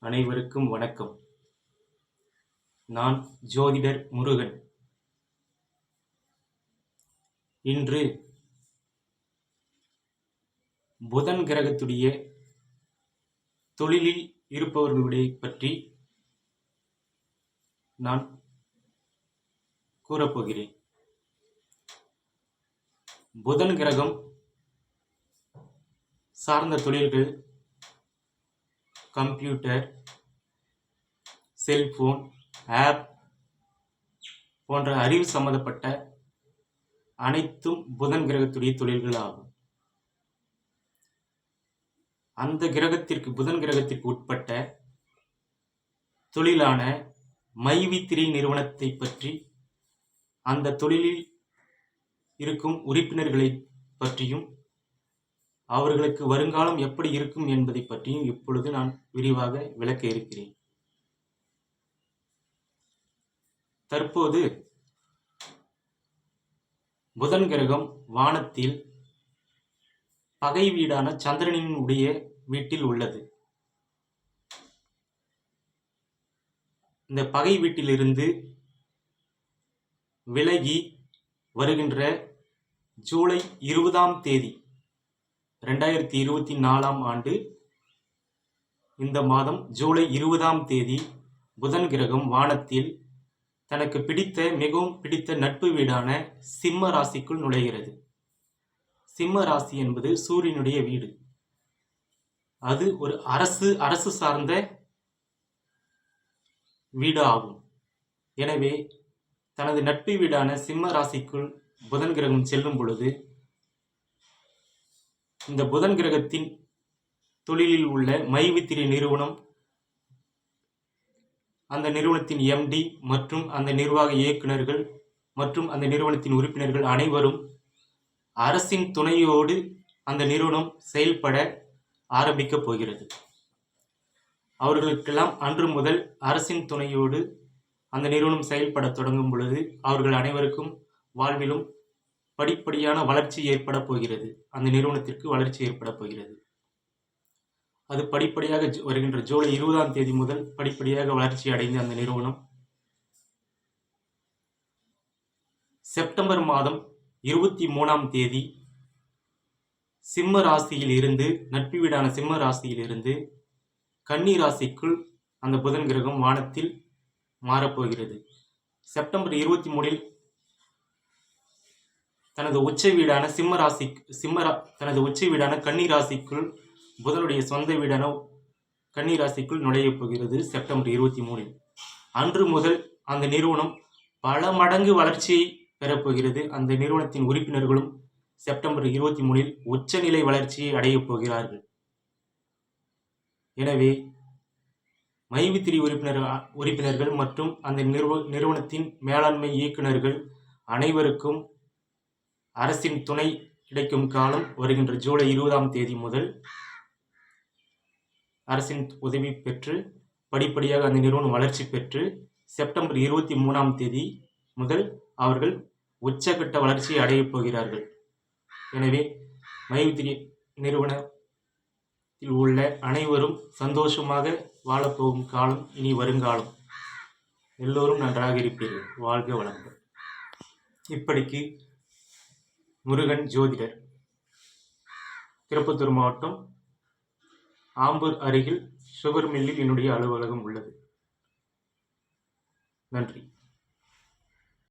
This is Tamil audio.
அனைவருக்கும் வணக்கம். நான் ஜோதிடர் முருகன். இன்று புதன் கிரகத்துடைய தொழிலில் இருப்பவர்களுடைய பற்றி நான் கூறப்போகிறேன். புதன் கிரகம் சார்ந்த தொழில்கள் கம்ப்யூட்டர், செல்போன், ஆப் போன்ற அறிவு சம்பந்தப்பட்ட அனைத்தும் புதன் கிரகத்துடைய தொழில்கள் ஆகும். அந்த புதன் கிரகத்திற்கு உட்பட்ட தொழிலான மைவி3 நிறுவனத்தை பற்றி, அந்த தொழிலில் இருக்கும் உறுப்பினர்களை பற்றியும் அவர்களுக்கு வருங்காலம் எப்படி இருக்கும் என்பதை பற்றியும் இப்பொழுது நான் விரிவாக விளக்க இருக்கிறேன். தற்போது புதன் கிரகம் வானத்தில் பகை வீடான சந்திரனின் உடைய வீட்டில் உள்ளது. இந்த பகை வீட்டிலிருந்து விலகி வருகின்ற ஜூலை 20ஆம் தேதி 2024ஆம் ஆண்டு இந்த மாதம் ஜூலை 20ஆம் தேதி புதன் கிரகம் வானத்தில் தனக்கு மிகவும் பிடித்த நட்பு வீடான சிம்ம ராசிக்குள் நுழைகிறது. சிம்ம ராசி என்பது சூரியனுடைய வீடு. அது ஒரு அரசு சார்ந்த வீடு ஆகும். எனவே தனது நட்பு வீடான சிம்ம ராசிக்குள் புதன் கிரகம் செல்லும் பொழுது இந்த புதன் கிரகத்தின் தொழிலில் உள்ள மைவி3 நிறுவனம், அந்த நிறுவனத்தின் எம்டி மற்றும் அந்த நிர்வாக இயக்குநர்கள் மற்றும் அந்த நிறுவனத்தின் உறுப்பினர்கள் அனைவரும் அரசின் துணையோடு அந்த நிறுவனம் செயல்பட ஆரம்பிக்கப் போகிறது. அவர்களுக்கெல்லாம் அன்று முதல் அரசின் துணையோடு அந்த நிறுவனம் செயல்பட தொடங்கும் பொழுது அவர்கள் அனைவருக்கும் வாழ்விலும் படிப்படியான வளர்ச்சி ஏற்பட போகிறது. அந்த நிறுவனத்திற்கு வளர்ச்சி ஏற்பட போகிறது. அது படிப்படியாக வருகின்ற ஜூலை 20ஆம் தேதி முதல் படிப்படியாக வளர்ச்சி அடைந்த அந்த நிறுவனம் செப்டம்பர் மாதம் 23ஆம் தேதி சிம்ம ராசியில் இருந்து, நட்பு வீடான சிம்ம ராசியில் இருந்து கன்னி ராசிக்குள் அந்த புதன் கிரகம் வானத்தில் மாறப்போகிறது. செப்டம்பர் 23இல் தனது உச்ச வீடான தனது உச்ச வீடான கன்னி ராசிக்குள், புதனுடைய சொந்த வீடான கன்னி ராசிக்குள் நுழையப் போகிறது. செப்டம்பர் 23இல் அன்று முதல் அந்த நிறுவனம் பல மடங்கு வளர்ச்சியை பெறப்போகிறது. அந்த நிறுவனத்தின் உறுப்பினர்களும் செப்டம்பர் 23இல் உச்சநிலை வளர்ச்சியை அடையப் போகிறார்கள். எனவே மைவி3 உறுப்பினர்கள் மற்றும் அந்த நிறுவனத்தின் மேலாண்மை இயக்குநர்கள் அனைவருக்கும் அரசின் துணை கிடைக்கும் காலம் வருகின்ற ஜூலை 20ஆம் தேதி முதல் அரசின் உதவி பெற்று படிப்படியாக அந்த நிறுவனம் வளர்ச்சி பெற்று செப்டம்பர் 23ஆம் தேதி முதல் அவர்கள் உச்சகட்ட வளர்ச்சியை அடையப் போகிறார்கள். எனவே மைவி3 நிறுவனத்தில் உள்ள அனைவரும் சந்தோஷமாக வாழப்போகும் காலம் இனி வருங்காலம். எல்லோரும் நன்றாக இருப்பீர்கள். வாழ்க வளங்கள். இப்படிக்கு முருகன் ஜோதிடர். திருப்பத்தூர் மாவட்டம் ஆம்பூர் அருகில் சுகர் மில்லில் என்னுடைய அலுவலகம் உள்ளது. நன்றி.